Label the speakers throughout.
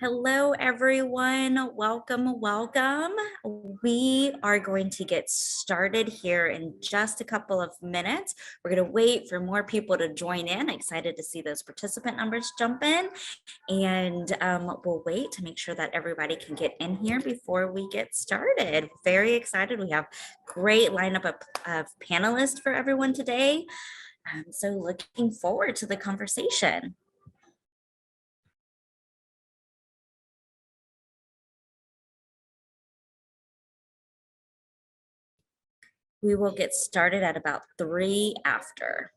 Speaker 1: Hello, everyone. Welcome, welcome. We are going to get started here in just a couple of minutes. We're going to wait for more people to join in. Excited to see those participant numbers jump in. And we'll wait to make sure that everybody can get in here before we get started. Very excited. We have great lineup of panelists for everyone today. So looking forward to the conversation. We will get started at about 3 after.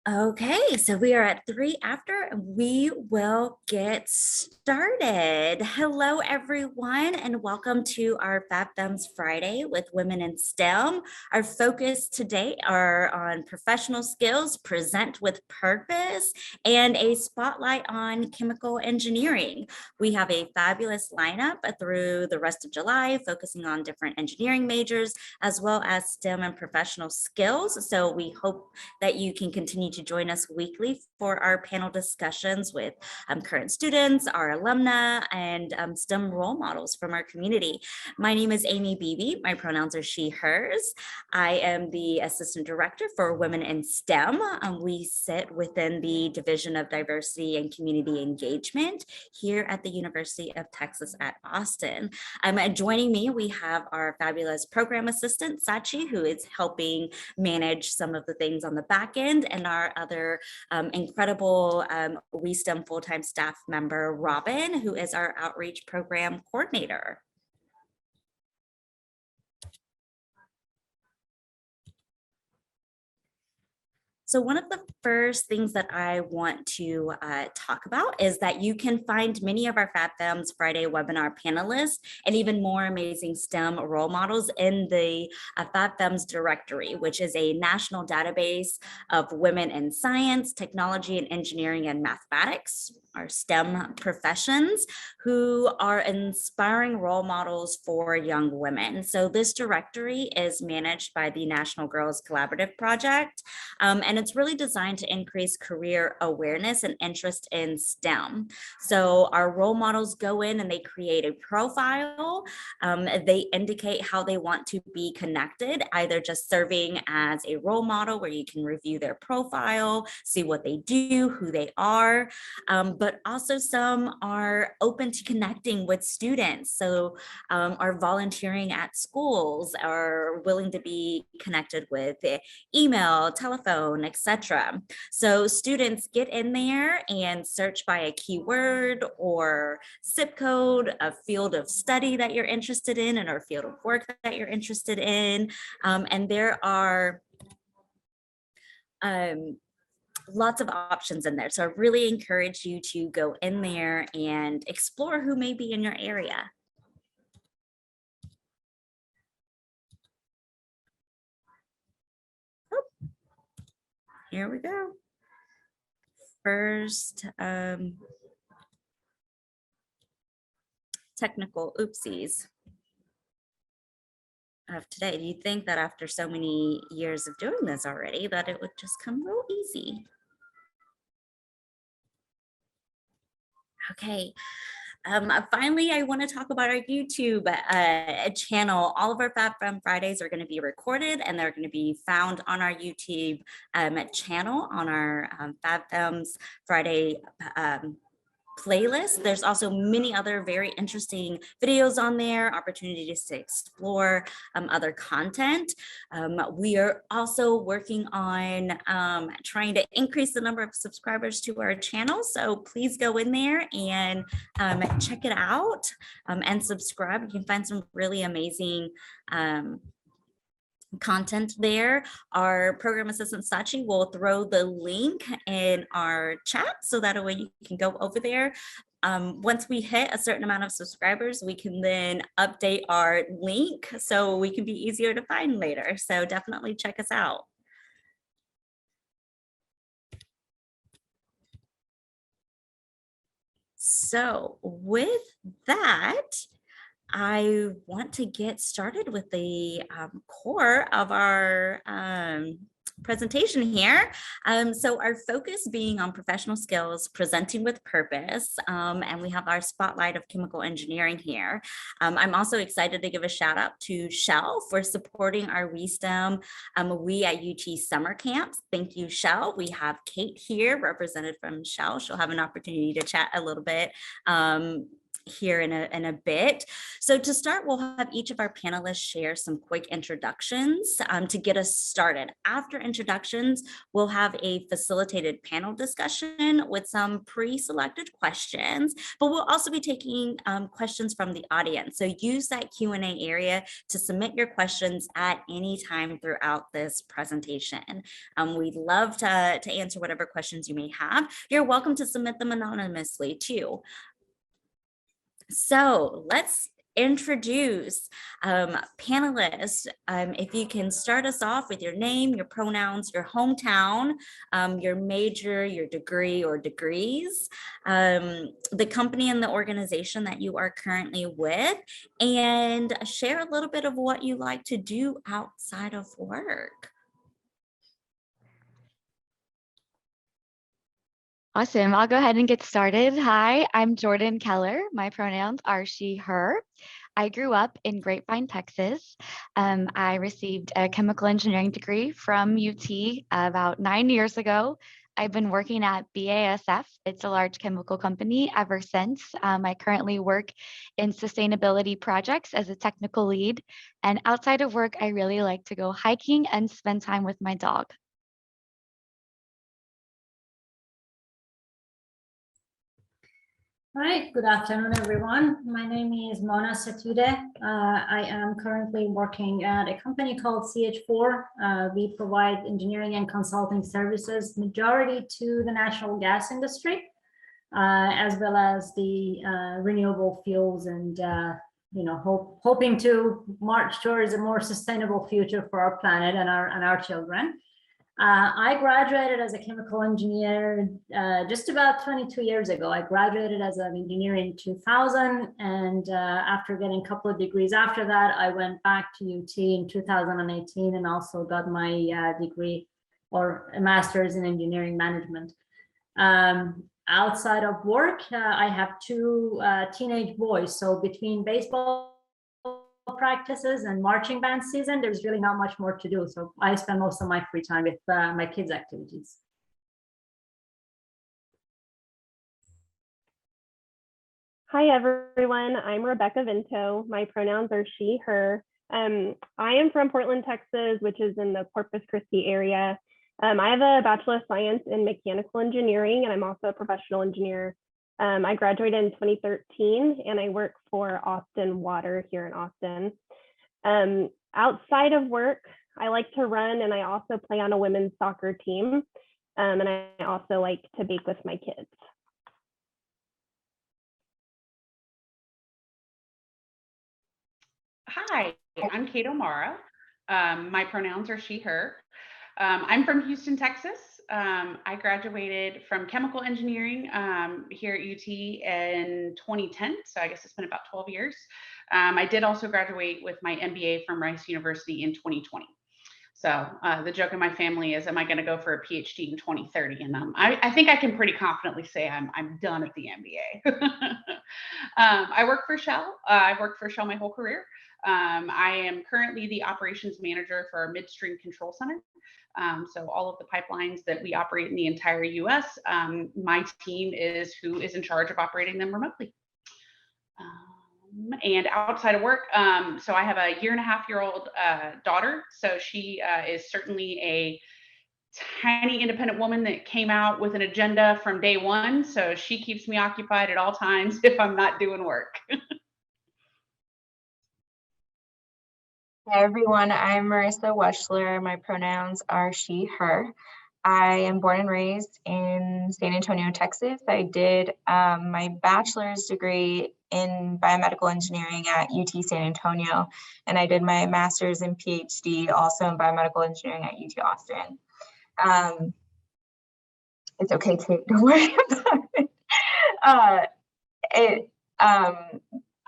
Speaker 1: Okay, so we are at 3 after, and we will get started. Hello, everyone, and welcome to our FabFems Friday with Women in STEM. Our focus today are on professional skills, present with purpose, and a spotlight on chemical engineering. We have a fabulous lineup through the rest of July, focusing on different engineering majors, as well as STEM and professional skills. So we hope that you can continue to join us weekly for our panel discussions with current students, our alumni, and STEM role models from our community. My name is Amy Beebe. My pronouns are she, hers. I am the Assistant Director for Women in STEM. We sit within the Division of Diversity and Community Engagement here at the University of Texas at Austin. Joining me, we have our fabulous program assistant, ChE, who is helping manage some of the things on the back end, and our other incredible WiSTEM full-time staff member, Robin, who is our outreach program coordinator. So one of the first things that I want to talk about is that you can find many of our FabFems Friday webinar panelists and even more amazing STEM role models in the FabFems directory, which is a national database of women in science, technology, and engineering and mathematics, our STEM professions, who are inspiring role models for young women. So this directory is managed by the National Girls Collaborative Project, and it's really designed to increase career awareness and interest in STEM. So our role models go in and they create a profile. They indicate how they want to be connected, either just serving as a role model where you can review their profile, see what they do, who they are, but also some are open to connecting with students. So are volunteering at schools, are willing to be connected with email, telephone, etc. So students get in there and search by a keyword or zip code, a field of study that you're interested in, and or field of work that you're interested in. And there are lots of options in there. So I really encourage you to go in there and explore who may be in your area. here we go. First technical oopsies of today. Do you think that after so many years of doing this already that it would just come real easy? Okay. Finally, I want to talk about our YouTube channel. All of our FabFems Fridays are going to be recorded and they're going to be found on our YouTube channel on our FabFems Friday playlist. There's also many other very interesting videos on there, opportunities to explore other content. We are also working on trying to increase the number of subscribers to our channel. So please go in there and check it out and subscribe. You can find some really amazing content there. Our program assistant Sachi will throw the link in our chat so that way you can go over there. Once we hit a certain amount of subscribers, we can then update our link so we can be easier to find later. So definitely check us out. So with that, I want to get started with the core of our presentation here. So our focus being on professional skills, presenting with purpose, and we have our spotlight of chemical engineering here. I'm also excited to give a shout out to Shell for supporting our WiSTEM We at UT summer camps. Thank you, Shell. We have Kate here represented from Shell. She'll have an opportunity to chat a little bit here in a bit. So to start, we'll have each of our panelists share some quick introductions to get us started. After introductions, we'll have a facilitated panel discussion with some pre-selected questions, but we'll also be taking questions from the audience. So use that Q&A area to submit your questions at any time throughout this presentation. We'd love to answer whatever questions you may have. You're welcome to submit them anonymously too. So let's introduce panelists. If you can start us off with your name, your pronouns, your hometown, your major, your degree or degrees, the company and the organization that you are currently with, and share a little bit of what you like to do outside of work.
Speaker 2: Awesome. I'll go ahead and get started. Hi, I'm Jordan Keller. My pronouns are she, her. I grew up in Grapevine, Texas. I received a chemical engineering degree from UT about 9 years ago. I've been working at BASF. It's a large chemical company ever since. I currently work in sustainability projects as a technical lead. And outside of work, I really like to go hiking and spend time with my dog.
Speaker 3: All right, good afternoon, everyone. My name is Mona Setude. I am currently working at a company called CH4. We provide engineering and consulting services, majority to the natural gas industry, as well as the renewable fuels and hoping to march towards a more sustainable future for our planet and our children. I graduated as a chemical engineer just about 22 years ago. I graduated as an engineer in 2000, and after getting a couple of degrees after that, I went back to UT in 2018 and also got my degree or a master's in engineering management. Outside of work, I have two teenage boys, so between baseball practices and marching band season, there's really not much more to do. So I spend most of my free time with my kids' activities.
Speaker 4: Hi, everyone. I'm Rebecca Vinto. My pronouns are she, her. I am from Portland, Texas, which is in the Corpus Christi area. I have a Bachelor of Science in Mechanical Engineering, and I'm also a professional engineer. I graduated in 2013, and I work for Austin Water here in Austin. Outside of work, I like to run, and I also play on a women's soccer team. And I also like to bake with my kids.
Speaker 5: Hi, I'm Kate O'Mara. My pronouns are she, her. I'm from Houston, Texas. I graduated from chemical engineering here at UT in 2010. So I guess it's been about 12 years. I did also graduate with my MBA from Rice University in 2020. So the joke in my family is, am I going to go for a PhD in 2030? And I think I can pretty confidently say I'm done at the MBA. I work for Shell. I've worked for Shell my whole career. I am currently the operations manager for our midstream control center. So all of the pipelines that we operate in the entire US, my team is who is in charge of operating them remotely. And outside of work, so I have a 1.5-year-old daughter. So she is certainly a tiny independent woman that came out with an agenda from day one. So she keeps me occupied at all times if I'm not doing work.
Speaker 6: Hi everyone, I'm Marissa Weschler. My pronouns are she, her. I am born and raised in San Antonio, Texas. I did my bachelor's degree in biomedical engineering at UT San Antonio, and I did my master's and PhD also in biomedical engineering at UT Austin. It's okay to don't worry about it.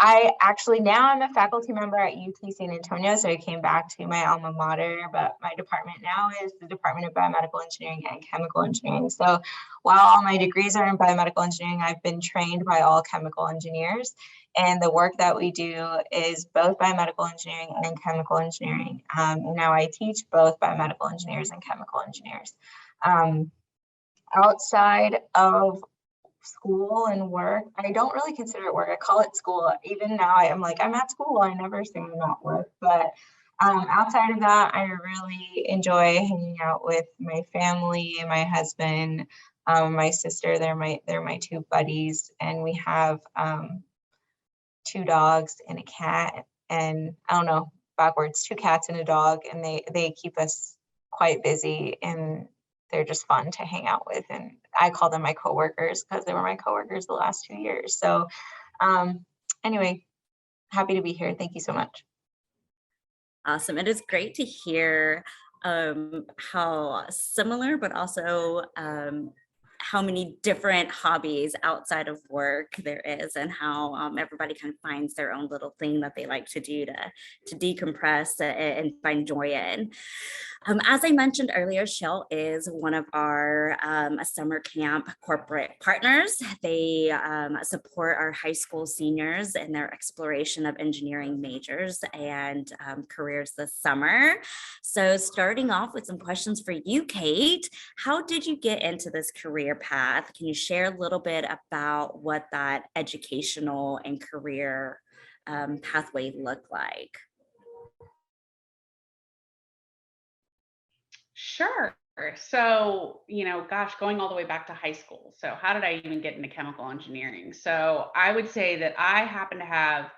Speaker 6: I actually, now I'm a faculty member at UT San Antonio, so I came back to my alma mater, but my department now is the Department of Biomedical Engineering and Chemical Engineering. So while all my degrees are in biomedical engineering, I've been trained by all chemical engineers, and the work that we do is both biomedical engineering and chemical engineering. Now I teach both biomedical engineers and chemical engineers. Outside of school and work, I don't really consider it work. I call it school. Even now I'm like, I'm at school. I never say I'm at work. But outside of that, I really enjoy hanging out with my family, my husband, my sister. They're my two buddies, and we have 2 dogs and a cat, and I don't know, backwards, 2 cats and a dog, and they keep us quite busy, and they're just fun to hang out with. And I call them my coworkers because they were my coworkers the last 2 years. So anyway, happy to be here. Thank you so much.
Speaker 1: Awesome. It is great to hear how similar, but also how many different hobbies outside of work there is, and how everybody kind of finds their own little thing that they like to do to decompress and find joy in. As I mentioned earlier, Shell is one of our summer camp corporate partners. They support our high school seniors in their exploration of engineering majors and careers this summer. So starting off with some questions for you, Kate, how did you get into this career path? Can you share a little bit about what that educational and career pathway looked like?
Speaker 5: Sure. So, gosh, going all the way back to high school. So how did I even get into chemical engineering? So I would say that I happen to have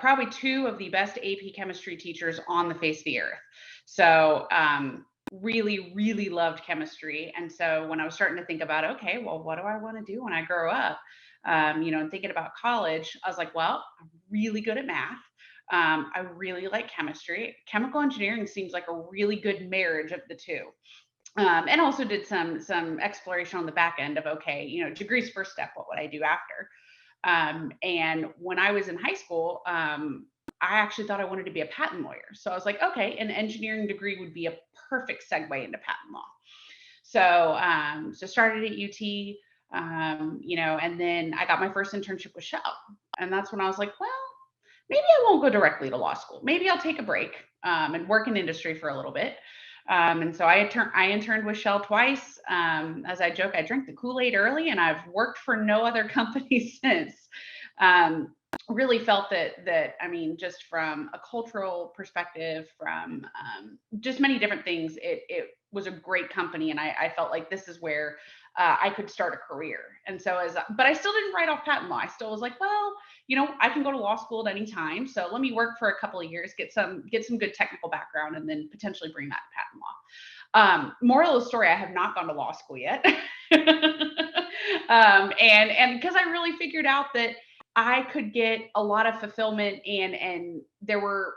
Speaker 5: probably 2 of the best AP chemistry teachers on the face of the earth. So really, really loved chemistry. And so when I was starting to think about, okay, well, what do I want to do when I grow up? And thinking about college, I was like, well, I'm really good at math. I really like chemistry. Chemical engineering seems like a really good marriage of the 2. And also did some exploration on the back end of, okay, degree's first step, what would I do after? And when I was in high school, I actually thought I wanted to be a patent lawyer. So I was like, okay, an engineering degree would be a perfect segue into patent law. So started at UT, and then I got my first internship with Shell. And that's when I was like, well, maybe I won't go directly to law school. Maybe I'll take a break and work in industry for a little bit. And so I interned with Shell twice. As I joke, I drank the Kool-Aid early, and I've worked for no other company since. Really felt that I mean, just from a cultural perspective, from just many different things, it was a great company, and I felt like this is where I could start a career. And so but I still didn't write off patent law. I still was like, well, I can go to law school at any time. So let me work for a couple of years, get some good technical background, and then potentially bring that to patent law. Moral of the story, I have not gone to law school yet. And because I really figured out that I could get a lot of fulfillment, and there were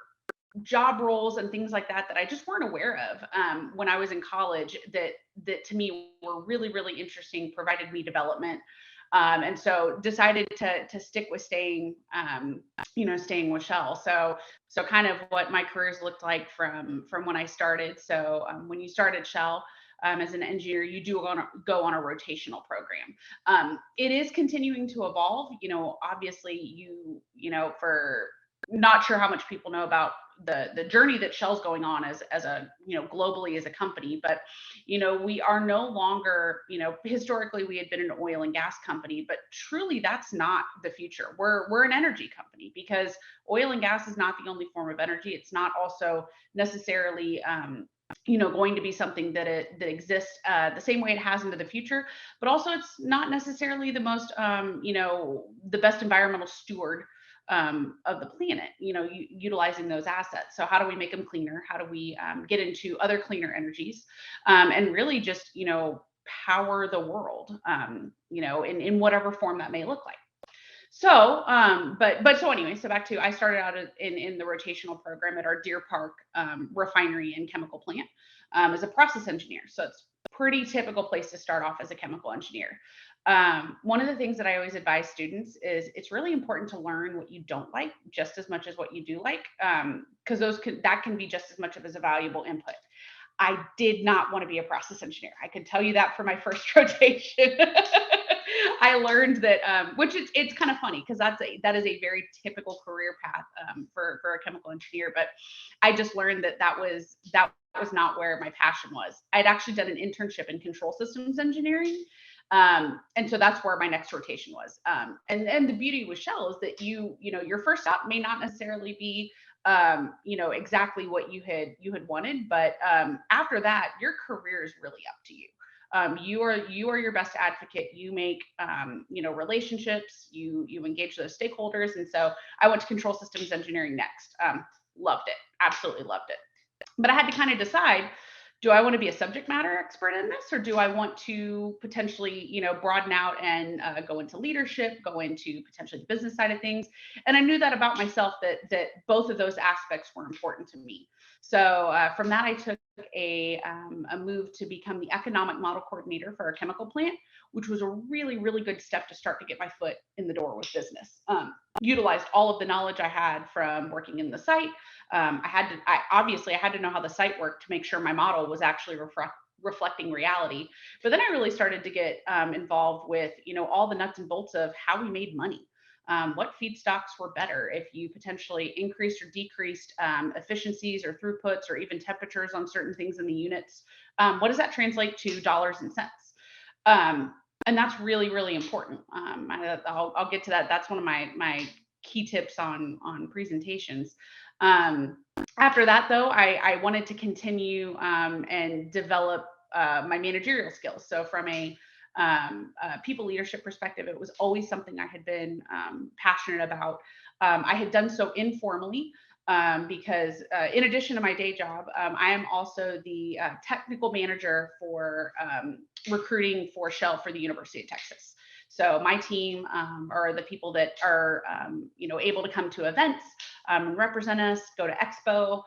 Speaker 5: job roles and things like that that I just weren't aware of when I was in college that to me were really, really interesting, provided me development. And so decided to stick with staying, staying with Shell. So kind of what my careers looked like from when I started. So when you start at Shell, as an engineer, you do go on a rotational program. It is continuing to evolve. Obviously, for not sure how much people know about the journey that Shell's going on as a globally as a company, but we are no longer, historically we had been an oil and gas company, but truly that's not the future. We're an energy company, because oil and gas is not the only form of energy. It's not also necessarily going to be something that exists the same way it has into the future, but also it's not necessarily the most the best environmental steward of the planet, utilizing those assets. So how do we make them cleaner? How do we get into other cleaner energies, and really just, power the world, in whatever form that may look like. So, so anyway, so back to, I started out in the rotational program at our Deer Park refinery and chemical plant as a process engineer. So it's a pretty typical place to start off as a chemical engineer. One of the things that I always advise students is it's really important to learn what you don't like just as much as what you do like, because that can be just as much of as a valuable input. I did not want to be a process engineer. I could tell you that for my first rotation. I learned that, which it's kind of funny, because that is a very typical career path for a chemical engineer. But I just learned that was not where my passion was. I'd actually done an internship in control systems engineering. And so that's where my next rotation was. And the beauty with Shell is that your first stop may not necessarily be exactly what you had wanted, but after that, your career is really up to you. You are your best advocate. You make relationships. You engage those stakeholders. And so I went to control systems engineering next. Loved it. Absolutely loved it. But I had to kind of decide, do I want to be a subject matter expert in this, or do I want to potentially, broaden out and go into leadership, go into potentially the business side of things? And I knew that about myself, that both of those aspects were important to me. So from that, I took a move to become the economic model coordinator for our chemical plant, which was a really, really good step to start to get my foot in the door with business. Utilized all of the knowledge I had from working in the site. I had to know how the site worked to make sure my model was actually reflecting reality. But then I really started to get involved with, all the nuts and bolts of how we made money. What feedstocks were better if you potentially increased or decreased efficiencies or throughputs or even temperatures on certain things in the units. What does that translate to dollars and cents? And that's really, really important. I'll get to that. That's one of my key tips on presentations. After that, though, I wanted to continue and develop my managerial skills. So from a people leadership perspective, it was always something I had been passionate about. I had done so informally because in addition to my day job, I am also the technical manager for recruiting for Shell for the University of Texas. So my team are the people that are, able to come to events and represent us, go to Expo,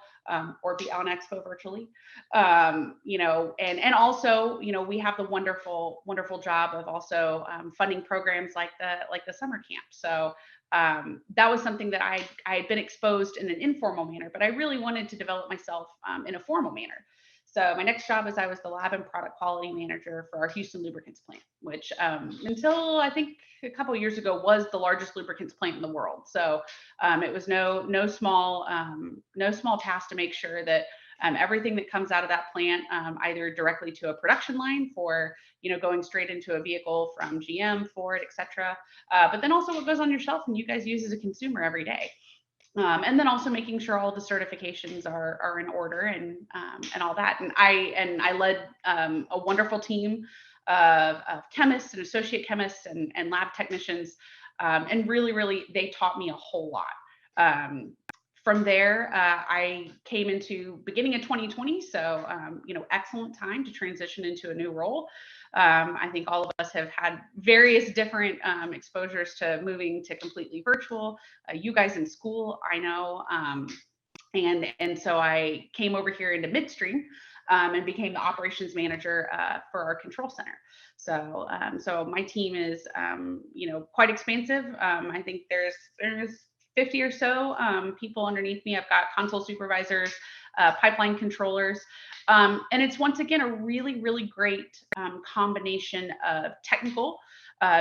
Speaker 5: or be on Expo virtually, and also, we have the wonderful, wonderful job of also funding programs like the summer camp. So that was something that I had been exposed in an informal manner, but I really wanted to develop myself in a formal manner. So my next job is I was the lab and product quality manager for our Houston lubricants plant, which until I think a couple of years ago was the largest lubricants plant in the world. So it was no small task to make sure that everything that comes out of that plant, either directly to a production line for going straight into a vehicle from GM, Ford, etc., but then also what goes on your shelf and you guys use as a consumer every day. And then also making sure all the certifications are in order and all that. And I led a wonderful team of chemists and associate chemists and lab technicians, and really they taught me a whole lot. From there, I came into beginning of 2020, so excellent time to transition into a new role. I think all of us have had various different exposures to moving to completely virtual. You guys in school, I know, And so I came over here into midstream and became the operations manager for our control center. So so my team is quite expansive. I think there's 50 or so people underneath me. I've got console supervisors, pipeline controllers. And it's once again a really, really great combination of technical,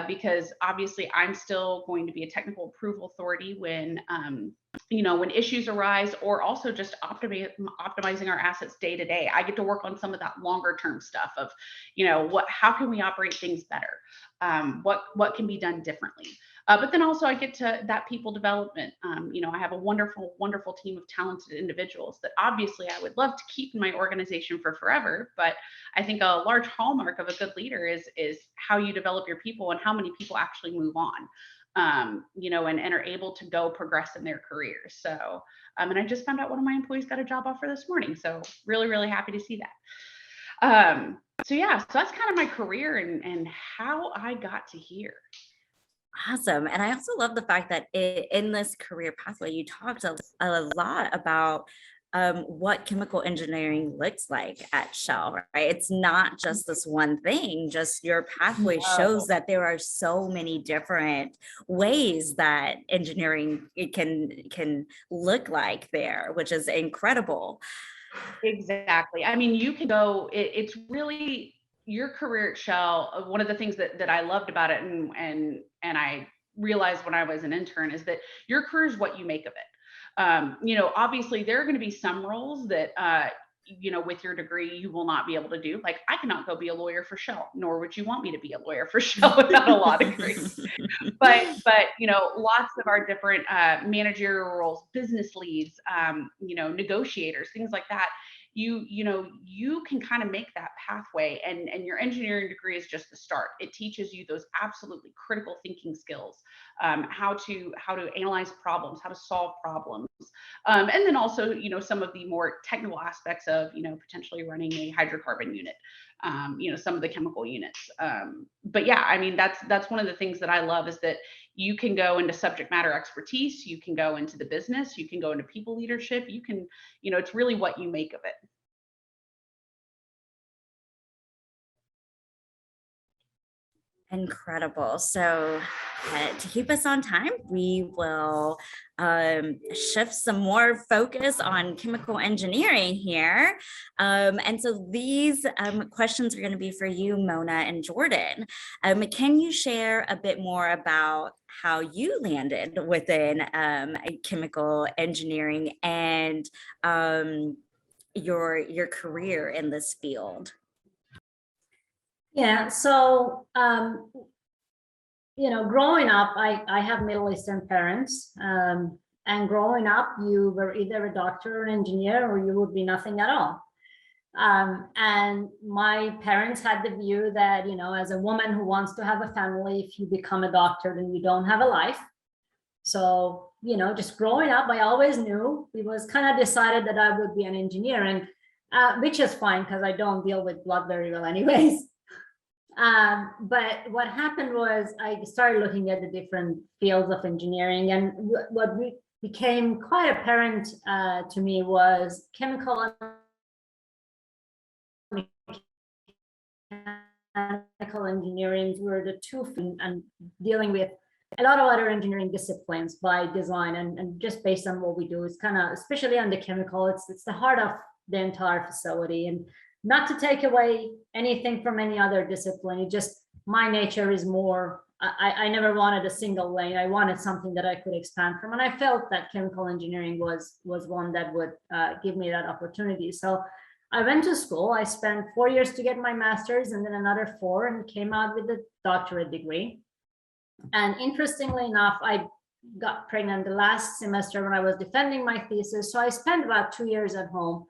Speaker 5: because obviously I'm still going to be a technical approval authority when when issues arise, or also just optimizing our assets day to day. I get to work on some of that longer term stuff of, how can we operate things better? What can be done differently? But then also I get to that people development. I have a wonderful, wonderful team of talented individuals that obviously I would love to keep in my organization for forever. But I think a large hallmark of a good leader is how you develop your people and how many people actually move on, and are able to go progress in their careers. So, and I just found out one of my employees got a job offer this morning. So really, really happy to see that. So yeah, so that's kind of my career and how I got to here.
Speaker 1: Awesome. And I also love the fact that in this career pathway, you talked a lot about what chemical engineering looks like at Shell, right? It's not just this one thing, just your pathway shows that there are so many different ways that engineering can look like there, which is incredible.
Speaker 5: Exactly. I mean, you can go, it's really your career at Shell. One of the things that I loved about it and I realized when I was an intern is that your career is what you make of it. Obviously there are going to be some roles that, with your degree, you will not be able to do. Like I cannot go be a lawyer for Shell, nor would you want me to be a lawyer for Shell without a law degree. But lots of our different managerial roles, business leads, negotiators, things like that. You can kind of make that pathway, and your engineering degree is just the start. It teaches you those absolutely critical thinking skills, how to analyze problems, how to solve problems, and then also some of the more technical aspects of potentially running a hydrocarbon unit, some of the chemical units. But yeah, I mean that's one of the things that I love is that you can go into subject matter expertise, you can go into the business, you can go into people leadership, you can, it's really what you make of it.
Speaker 1: Incredible. So to keep us on time, we will shift some more focus on chemical engineering here. And so these questions are going to be for you, Mona and Jordan. Can you share a bit more about how you landed within chemical engineering and your career in this field?
Speaker 3: Yeah, so, growing up, I have Middle Eastern parents. And growing up, you were either a doctor or an engineer, or you would be nothing at all. And my parents had the view that, as a woman who wants to have a family, if you become a doctor, then you don't have a life. So, just growing up, I always knew it was kind of decided that I would be an engineer, and which is fine because I don't deal with blood very well anyways. But what happened was I started looking at the different fields of engineering, and what became quite apparent to me was chemical and mechanical engineering were the two, and dealing with a lot of other engineering disciplines by design and just based on what we do. It's kind of, especially on the chemical, it's the heart of the entire facility. And not to take away anything from any other discipline, it just, my nature is more, I never wanted a single lane. I wanted something that I could expand from. And I felt that chemical engineering was one that would give me that opportunity. So I went to school. I spent 4 years to get my master's and then another 4, and came out with a doctorate degree. And interestingly enough, I got pregnant the last semester when I was defending my thesis. So I spent about 2 years at home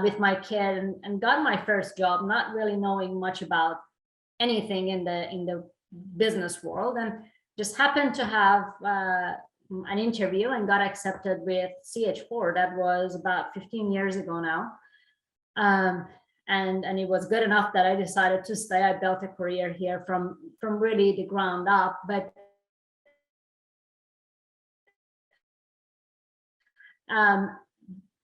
Speaker 3: with my kid and got my first job, not really knowing much about anything in the business world, and just happened to have an interview and got accepted with ChE4. That was about 15 years ago now. And it was good enough that I decided to stay. I built a career here from really the ground up. But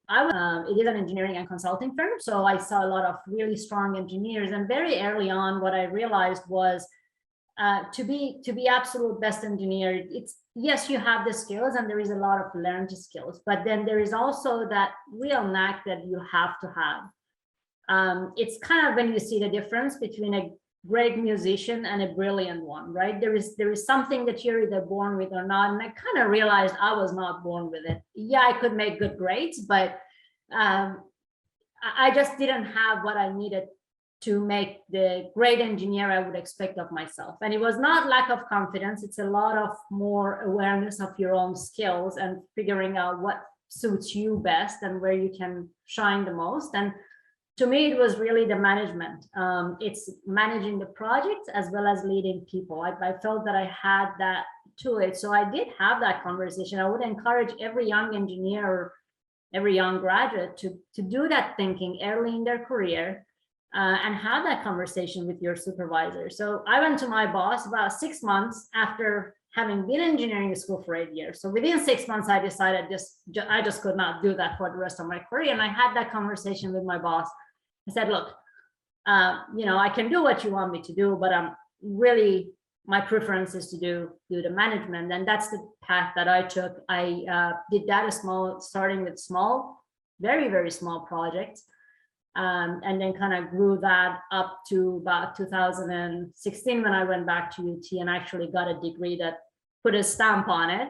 Speaker 3: it is an engineering and consulting firm, so I saw a lot of really strong engineers. And very early on, what I realized was to be absolute best engineer, it's yes, you have the skills and there is a lot of learned skills, but then there is also that real knack that you have to have. It's kind of when you see the difference between a great musician and a brilliant one, right? There is something that you're either born with or not. And I kind of realized I was not born with it. Yeah, I could make good grades, but I just didn't have what I needed to make the great engineer I would expect of myself. And it was not lack of confidence. It's a lot of more awareness of your own skills and figuring out what suits you best and where you can shine the most. And to me, it was really the management. It's managing the project as well as leading people. I felt that I had that to it. So I did have that conversation. I would encourage every young engineer or every young graduate to do that thinking early in their career and have that conversation with your supervisor. So I went to my boss about 6 months after having been in engineering school for 8 years. So within 6 months, I decided I just could not do that for the rest of my career. And I had that conversation with my boss. I said, look, I can do what you want me to do, but I'm really, my preference is to do the management. And that's the path that I took. I did that starting with small, very, very small projects. And then kind of grew that up to about 2016 when I went back to UT and actually got a degree that put a stamp on it.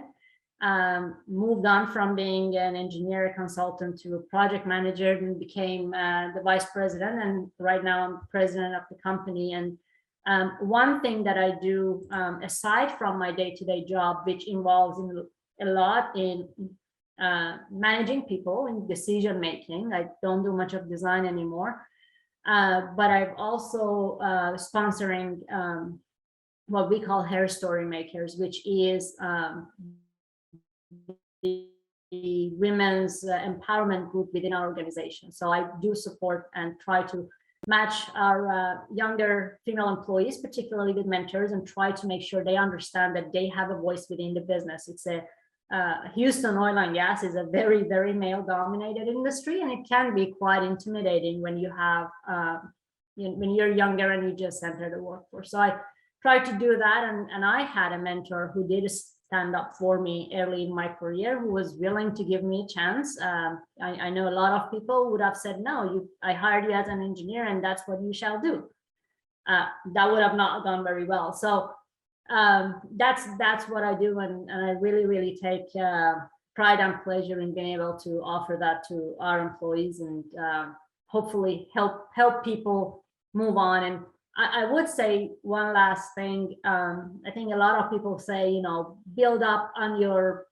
Speaker 3: Moved on from being an engineer consultant to a project manager and became the vice president. And right now I'm president of the company. And one thing that I do aside from my day-to-day job, which involves a lot in managing people and decision making. I don't do much of design anymore, but I've also sponsoring what we call hair story makers, which is the women's empowerment group within our organization. So I do support and try to match our younger female employees, particularly with mentors, and try to make sure they understand that they have a voice within the business. It's Houston oil and gas is a very, very male dominated industry, and it can be quite intimidating when you have, when you're younger and you just enter the workforce. So I tried to do that. And I had a mentor who did stand up for me early in my career, who was willing to give me a chance. I know a lot of people would have said, no, I hired you as an engineer and that's what you shall do. That would have not gone very well. So that's what I do, and I really, really take pride and pleasure in being able to offer that to our employees and hopefully help people move on. And I would say one last thing. I think a lot of people say, build up on your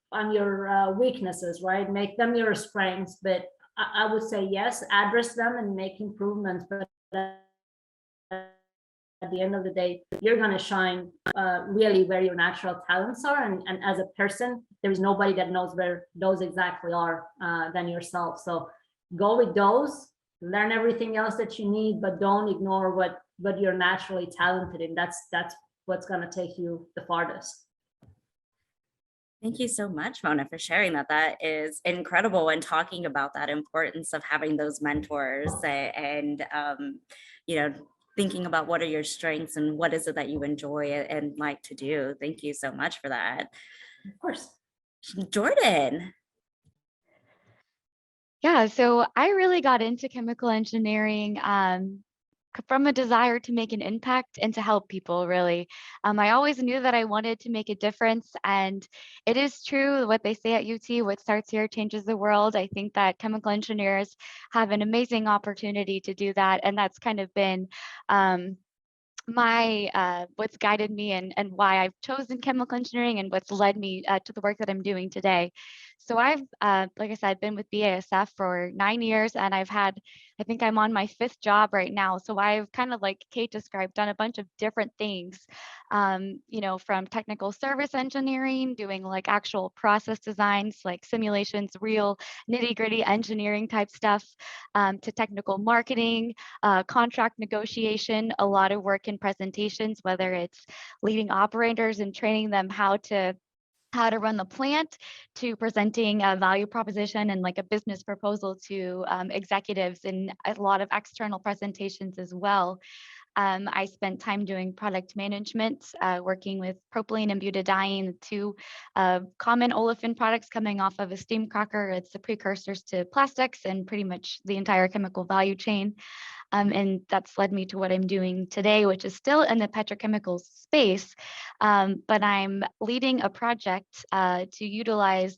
Speaker 3: weaknesses, right? Make them your strengths. But I would say yes, address them and make improvements. But at the end of the day, you're going to shine really where your natural talents are. And as a person, there is nobody that knows where those exactly are than yourself. So go with those, learn everything else that you need, but don't ignore what you're naturally talented in. That's what's going to take you the farthest.
Speaker 1: Thank you so much, Mona, for sharing that. That is incredible, and talking about that importance of having those mentors and thinking about what are your strengths and what is it that you enjoy and like to do. Thank you so much for that.
Speaker 3: Of course.
Speaker 1: Jordan.
Speaker 2: Yeah, so I really got into chemical engineering from a desire to make an impact and to help people, really. I always knew that I wanted to make a difference, and it is true what they say at UT, what starts here changes the world. I think that chemical engineers have an amazing opportunity to do that, and that's kind of been what's guided me and why I've chosen chemical engineering and what's led me to the work that I'm doing today. So I've, like I said, been with BASF for 9 years, and I think I'm on my 5th job right now. So I've kind of, like Kate described, done a bunch of different things, from technical service engineering, doing like actual process designs, like simulations, real nitty gritty engineering type stuff, to technical marketing, contract negotiation, a lot of work in presentations, whether it's leading operators and training them how to how to run the plant, to presenting a value proposition and like a business proposal to executives, and a lot of external presentations as well. I spent time doing product management, working with propylene and butadiene, two common olefin products coming off of a steam cracker. It's the precursors to plastics and pretty much the entire chemical value chain. And that's led me to what I'm doing today, which is still in the petrochemical space, but I'm leading a project to utilize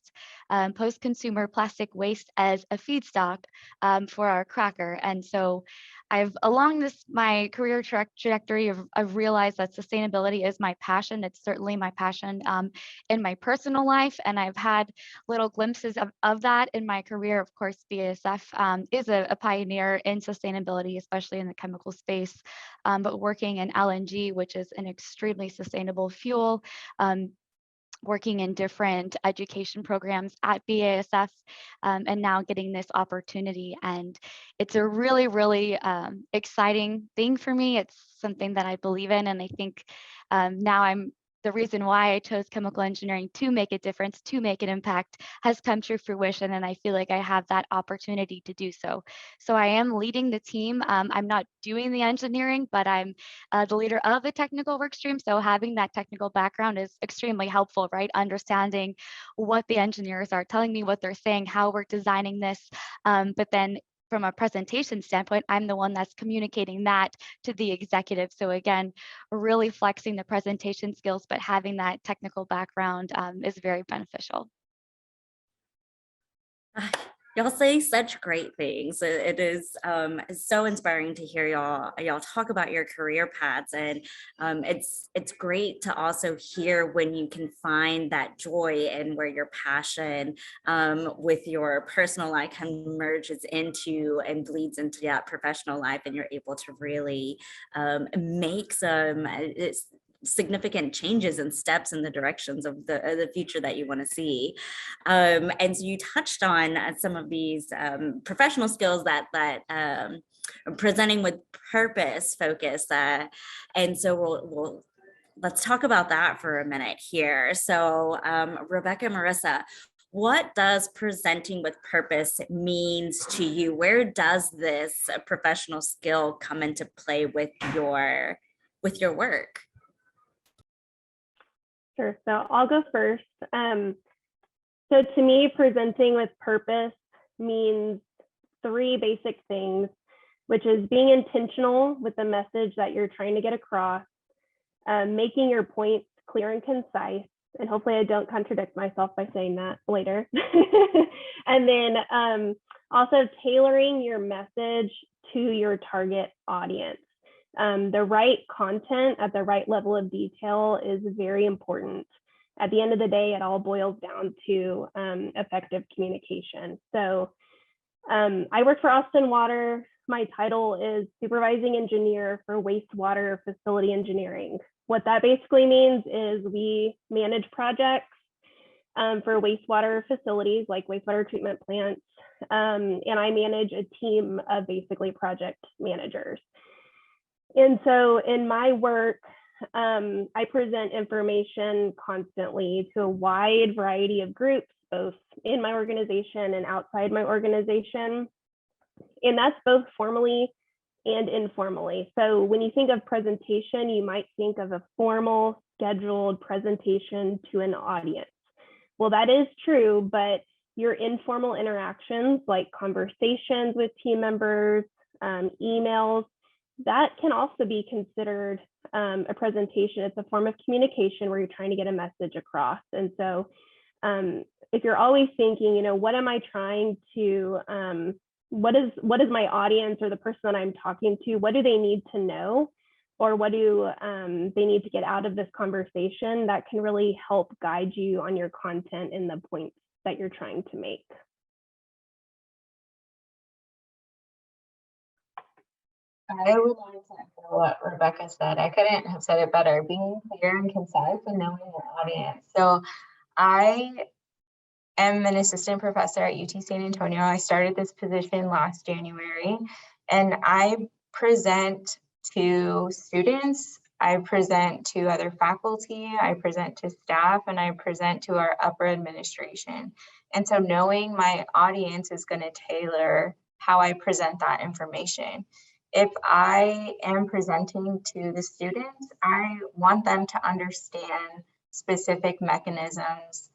Speaker 2: post-consumer plastic waste as a feedstock for our cracker. And so I've, along my career trajectory, I've realized that sustainability is my passion. It's certainly my passion in my personal life, and I've had little glimpses of that in my career. Of course, BASF is a pioneer in sustainability, especially in the chemical space, but working in LNG, which is an extremely sustainable fuel, working in different education programs at BASF, and now getting this opportunity. And it's a really, really exciting thing for me. It's something that I believe in. And I think now the reason why I chose chemical engineering to make a difference, to make an impact, has come to fruition. And I feel like I have that opportunity to do so. So I am leading the team. I'm not doing the engineering, but I'm the leader of the technical work stream. So having that technical background is extremely helpful, right? Understanding what the engineers are telling me, what they're saying, how we're designing this. But then from a presentation standpoint, I'm the one that's communicating that to the executive. So again, really flexing the presentation skills, but having that technical background is very beneficial.
Speaker 1: Y'all say such great things. It is so inspiring to hear y'all talk about your career paths, and it's great to also hear when you can find that joy and where your passion with your personal life merges into and bleeds into that professional life, and you're able to really make some significant changes and steps in the directions of the future that you want to see. And so you touched on some of these professional skills that presenting with purpose focus, and so let's talk about that for a minute here. So Rebecca, Marissa, what does presenting with purpose means to you? Where does this professional skill come into play with your work?
Speaker 4: Sure, so I'll go first. So to me, presenting with purpose means three basic things, which is being intentional with the message that you're trying to get across, making your points clear and concise, and hopefully I don't contradict myself by saying that later. And then also tailoring your message to your target audience. The right content at the right level of detail is very important. At the end of the day, it all boils down to effective communication. So I work for Austin Water. My title is Supervising Engineer for Wastewater Facility Engineering. What that basically means is we manage projects for wastewater facilities like wastewater treatment plants, and I manage a team of basically project managers. And so in my work, I present information constantly to a wide variety of groups, both in my organization and outside my organization. And that's both formally and informally. So when you think of presentation, you might think of a formal, scheduled presentation to an audience. Well, that is true, but your informal interactions like conversations with team members, emails, that can also be considered a presentation. It's a form of communication where you're trying to get a message across. And so if you're always thinking, you know, what am I trying to, what is my audience or the person that I'm talking to, what do they need to know? Or what do they need to get out of this conversation? That can really help guide you on your content and the points that you're trying to make.
Speaker 6: I would like to echo what Rebecca said. I couldn't have said it better. Being clear and concise and knowing your audience. So I am an assistant professor at UT San Antonio. I started this position last January, and I present to students I present to other faculty, I present to staff, and I present to our upper administration. And so knowing my audience is going to tailor how I present that information. If I am presenting to the students, I want them to understand specific mechanisms,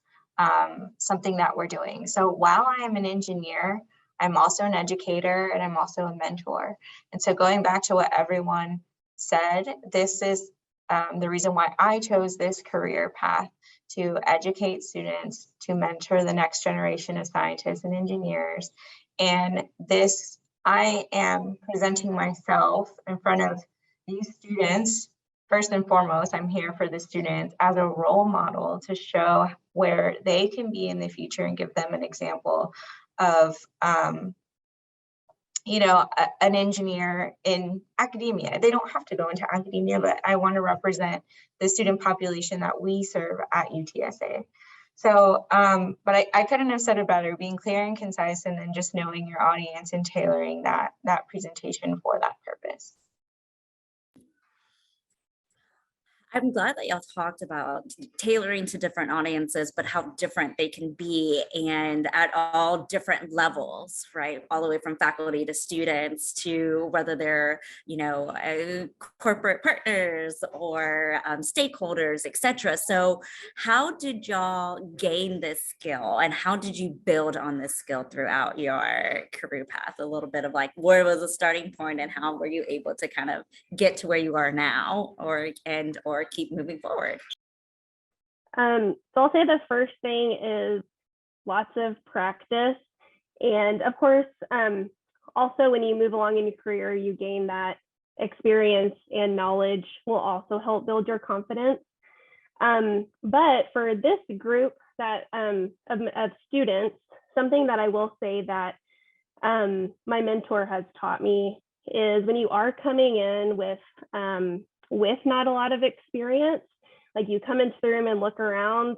Speaker 6: something that we're doing. So while I'm an engineer, I'm also an educator and I'm also a mentor. And so going back to what everyone said, this is the reason why I chose this career path, to educate students, to mentor the next generation of scientists and engineers. And this, I am presenting myself in front of these students. First and foremost, I'm here for the students as a role model to show where they can be in the future and give them an example of an engineer in academia. They don't have to go into academia, but I want to represent the student population that we serve at UTSA. So, but I couldn't have said it better, being clear and concise, and then just knowing your audience and tailoring that presentation for that purpose.
Speaker 1: I'm glad that y'all talked about tailoring to different audiences, but how different they can be, and at all different levels, right? All the way from faculty to students, to whether they're, corporate partners or stakeholders, etc. So how did y'all gain this skill, and how did you build on this skill throughout your career path? A little bit of like, where was the starting point and how were you able to kind of get to where you are now, or keep moving forward?
Speaker 4: So I'll say the first thing is lots of practice. And of course, also when you move along in your career, you gain that experience and knowledge will also help build your confidence. But for this group that of students, something that I will say that my mentor has taught me is when you are coming in with not a lot of experience, like you come into the room and look around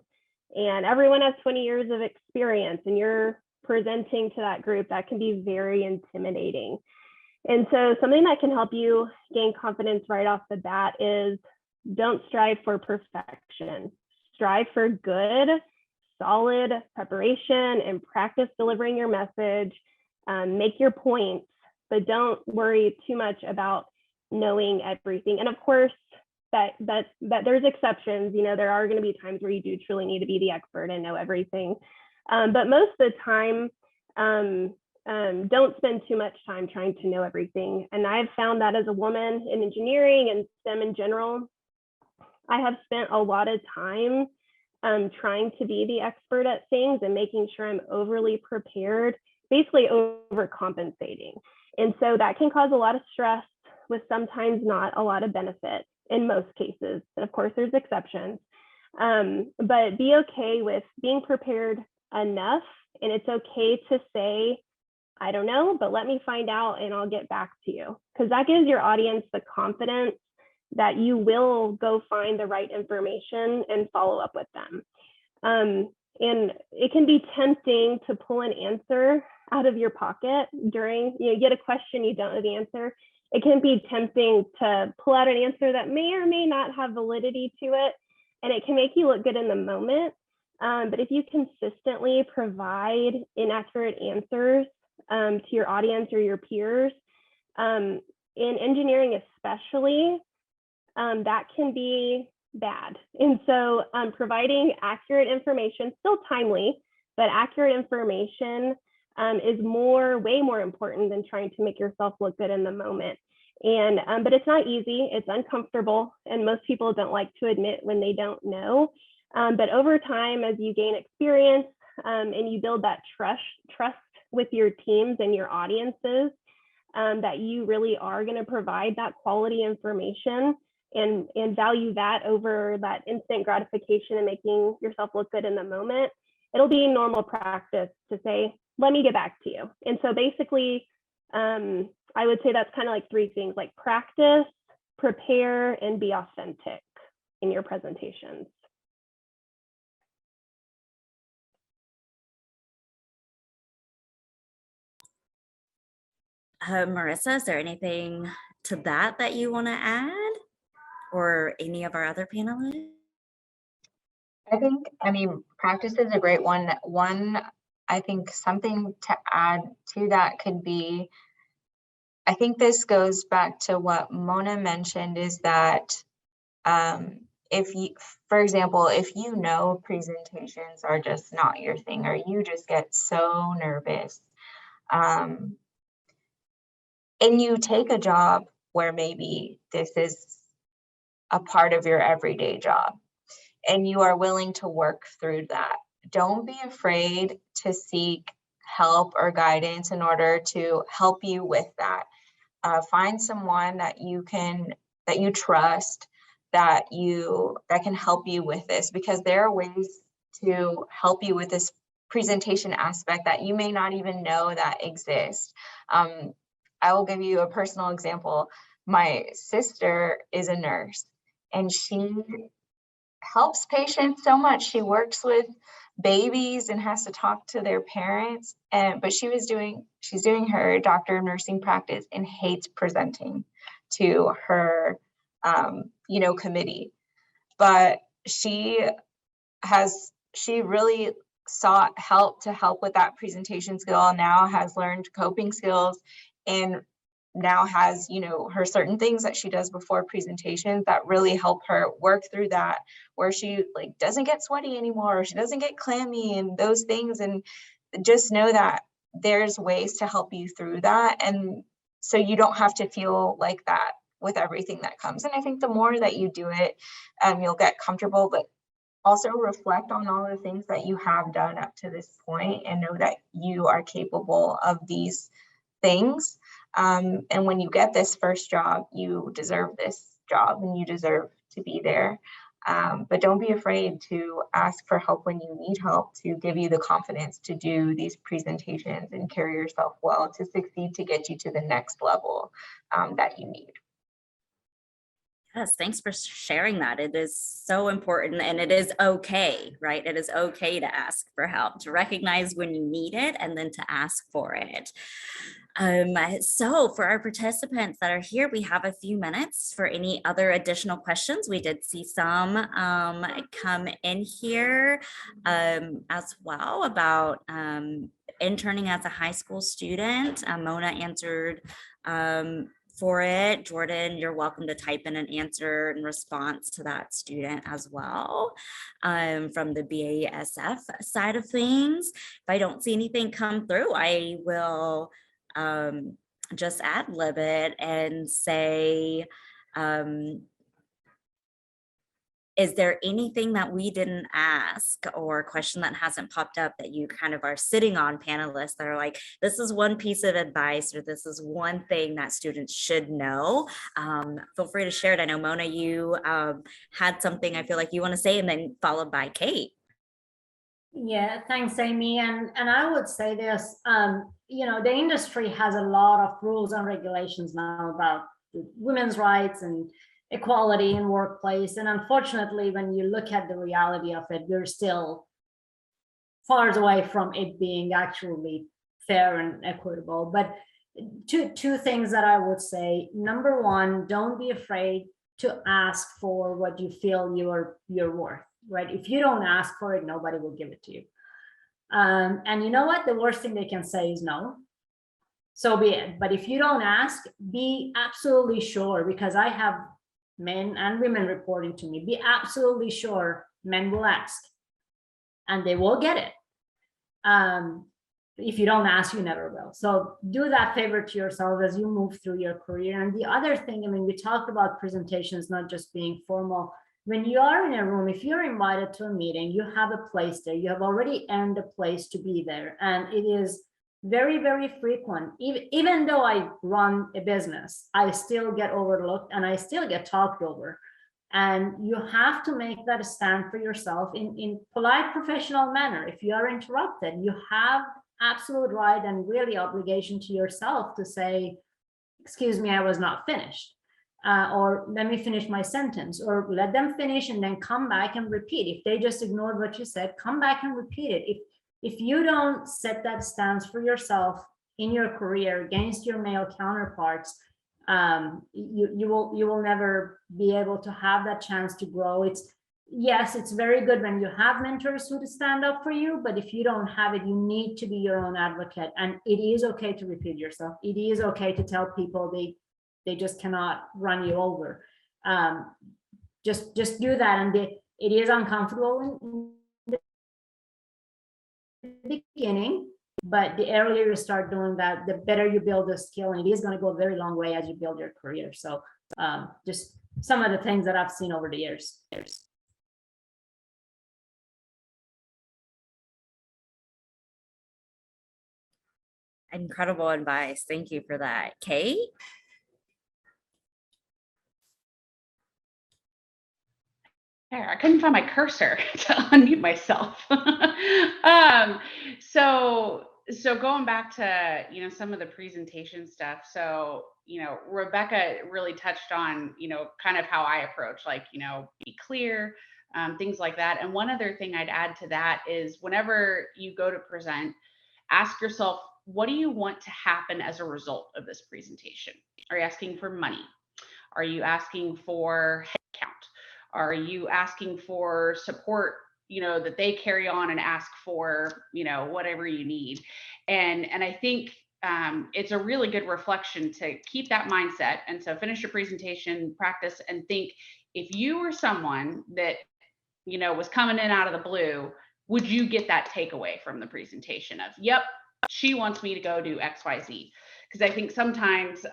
Speaker 4: and everyone has 20 years of experience and you're presenting to that group, that can be very intimidating. And so something that can help you gain confidence right off the bat is don't strive for perfection. Strive for good, solid preparation and practice delivering your message. Make your points, but don't worry too much about knowing everything. And of course, that there's exceptions. There are going to be times where you do truly need to be the expert and know everything. But most of the time, don't spend too much time trying to know everything. And I've found that as a woman in engineering and STEM in general, I have spent a lot of time trying to be the expert at things and making sure I'm overly prepared, basically overcompensating. And so that can cause a lot of stress with sometimes not a lot of benefit in most cases. And of course, there's exceptions. But be okay with being prepared enough. And it's okay to say, I don't know, but let me find out and I'll get back to you. Because that gives your audience the confidence that you will go find the right information and follow up with them. And it can be tempting to pull an answer out of your pocket during, you get a question, you don't know the answer. It can be tempting to pull out an answer that may or may not have validity to it, and it can make you look good in the moment. But if you consistently provide inaccurate answers to your audience or your peers, in engineering especially, that can be bad. And so providing accurate information, still timely, but accurate information is way more important than trying to make yourself look good in the moment. And but it's not easy, it's uncomfortable, and most people don't like to admit when they don't know. But over time, as you gain experience and you build that trust with your teams and your audiences, that you really are going to provide that quality information and value that over that instant gratification and making yourself look good in the moment, it'll be normal practice to say, let me get back to you. And so basically, I would say that's kind of like three things, like practice, prepare, and be authentic in your presentations.
Speaker 1: Marissa, is there anything to that you want to add? or any of our other panelists?
Speaker 6: I mean, practice is a great one. I think something to add to that could be, I think this goes back to what Mona mentioned, is that if you, for example, if you know presentations are just not your thing, or you just get so nervous, and you take a job where maybe this is a part of your everyday job, and you are willing to work through that, don't be afraid to seek help or guidance in order to help you with that. Find someone that you trust, that can help you with this, because there are ways to help you with this presentation aspect that you may not even know that exist. I will give you a personal example. My sister is a nurse, and she helps patients so much. She works with babies and has to talk to their parents, but she's doing her doctor of nursing practice and hates presenting to her committee. But she really sought help with that presentation skill, and now has learned coping skills, and now has, her certain things that she does before presentations that really help her work through that, where she doesn't get sweaty anymore, or she doesn't get clammy and those things. And just know that there's ways to help you through that. And so you don't have to feel like that with everything that comes. And I think the more that you do it, you'll get comfortable, but also reflect on all the things that you have done up to this point, and know that you are capable of these things. And when you get this first job, you deserve this job and you deserve to be there. But don't be afraid to ask for help when you need help, to give you the confidence to do these presentations and carry yourself well to succeed, to get you to the next level that you need.
Speaker 1: Yes, thanks for sharing that. It is so important, and it is okay, right? It is okay to ask for help, to recognize when you need it, and then to ask for it. So for our participants that are here, we have a few minutes for any other additional questions. We did see some come in here as well about interning as a high school student. Mona answered for it. Jordan, you're welcome to type in an answer in response to that student as well, from the BASF side of things. If I don't see anything come through, I will just ad-lib it and say, is there anything that we didn't ask, or a question that hasn't popped up that you kind of are sitting on, panelists, that are like, this is one piece of advice, or this is one thing that students should know? Feel free to share it. I know, Mona, you had something I feel like you want to say, and then followed by Kate.
Speaker 3: Yeah, thanks, Amy. And I would say this, the industry has a lot of rules and regulations now about women's rights and equality in workplace. And unfortunately, when you look at the reality of it, we're still far away from it being actually fair and equitable. But two things that I would say. Number one, don't be afraid to ask for what you feel you're worth, right? If you don't ask for it, nobody will give it to you. And you know what? The worst thing they can say is no. So be it. But if you don't ask, be absolutely sure, because I have men and women reporting to me, be absolutely sure men will ask and they will get it. If you don't ask, you never will. So do that favor to yourself as you move through your career. And the other thing, I mean, we talked about presentations not just being formal. When you are in a room, if you're invited to a meeting, you have a place there. You have already earned a place to be there. And it is very, very frequent. Even though I run a business, I still get overlooked and I still get talked over. And you have to make that stand for yourself in polite, professional manner. If you are interrupted, you have absolute right and really obligation to yourself to say, excuse me, I was not finished. Or let me finish my sentence, or let them finish and then come back and repeat. If they just ignored what you said, come back and repeat it. If you don't set that stance for yourself in your career against your male counterparts, you will never be able to have that chance to grow. Yes, it's very good when you have mentors who stand up for you, but if you don't have it, you need to be your own advocate. And it is okay to repeat yourself. It is okay to tell people they just cannot run you over. Just do that. And it is uncomfortable in the beginning, but the earlier you start doing that, the better you build the skill, and it is going to go a very long way as you build your career. So just some of the things that I've seen over the years.
Speaker 1: Incredible advice. Thank you for that. Kate?
Speaker 5: There, I couldn't find my cursor to unmute myself. So going back to, some of the presentation stuff. So, Rebecca really touched on, kind of how I approach, like, be clear, things like that. And one other thing I'd add to that is whenever you go to present, ask yourself, what do you want to happen as a result of this presentation? Are you asking for money? Are you asking for headcount? Are you asking for support, that they carry on and ask for, whatever you need? And I think it's a really good reflection to keep that mindset. And so finish your presentation, practice, and think, if you were someone that, was coming in out of the blue, would you get that takeaway from the presentation of, yep, she wants me to go do XYZ? Because I think sometimes,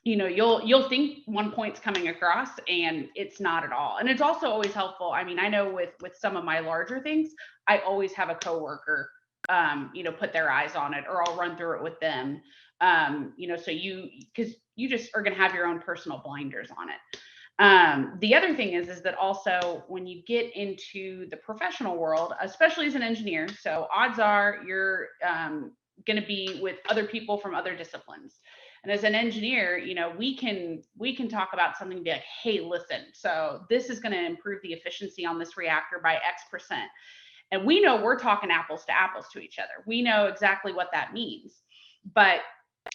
Speaker 5: you'll think one point's coming across and it's not at all. And it's also always helpful. I mean, I know with some of my larger things, I always have a coworker, put their eyes on it, or I'll run through it with them. So because you just are going to have your own personal blinders on it. The other thing is that also when you get into the professional world, especially as an engineer, so odds are you're going to be with other people from other disciplines. And as an engineer, we can talk about something and be like, hey, listen, so this is going to improve the efficiency on this reactor by X%. And we know we're talking apples to apples to each other. We know exactly what that means. But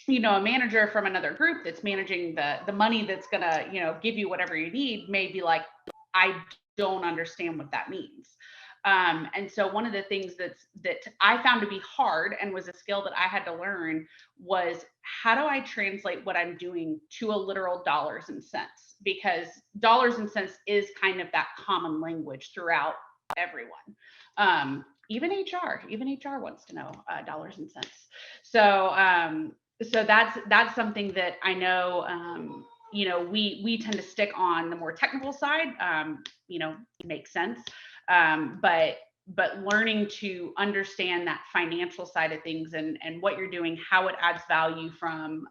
Speaker 5: a manager from another group that's managing the money that's going to, give you whatever you need may be like, I don't understand what that means. And so one of the things that I found to be hard and was a skill that I had to learn was, how do I translate what I'm doing to a literal dollars and cents? Because dollars and cents is kind of that common language throughout everyone. Even HR wants to know dollars and cents. So that's something that I know, we tend to stick on the more technical side, makes sense. But learning to understand that financial side of things and what you're doing, how it adds value from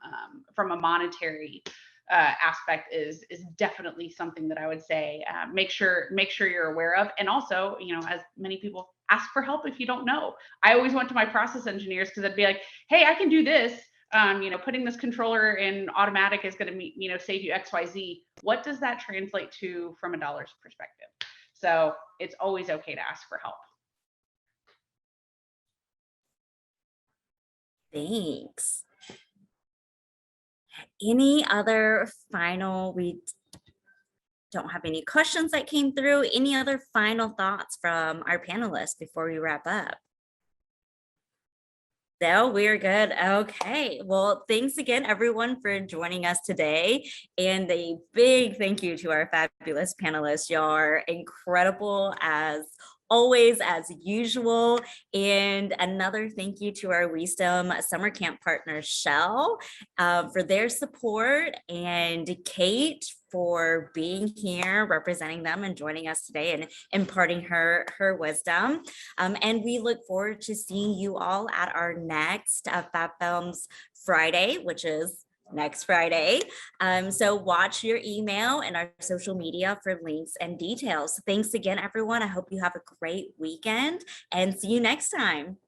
Speaker 5: a monetary aspect is definitely something that I would say make sure you're aware of. And also, as many people, ask for help if you don't know. I always went to my process engineers because I'd be like, hey, I can do this. Putting this controller in automatic is going to save you XYZ. What does that translate to from a dollars perspective? So it's always okay to ask for help.
Speaker 1: Thanks. Any other final, we don't have any questions that came through. Any other final thoughts from our panelists before we wrap up? No, we're good. Okay. Well, thanks again, everyone, for joining us today. And a big thank you to our fabulous panelists. Y'all are incredible as always, as usual. And another thank you to our WiSTEM summer camp partner, Shell, for their support, and Kate for being here, representing them and joining us today and imparting her wisdom. And we look forward to seeing you all at our next FabFems Friday, which is next Friday. So watch your email and our social media for links and details. Thanks again, everyone. I hope you have a great weekend and see you next time.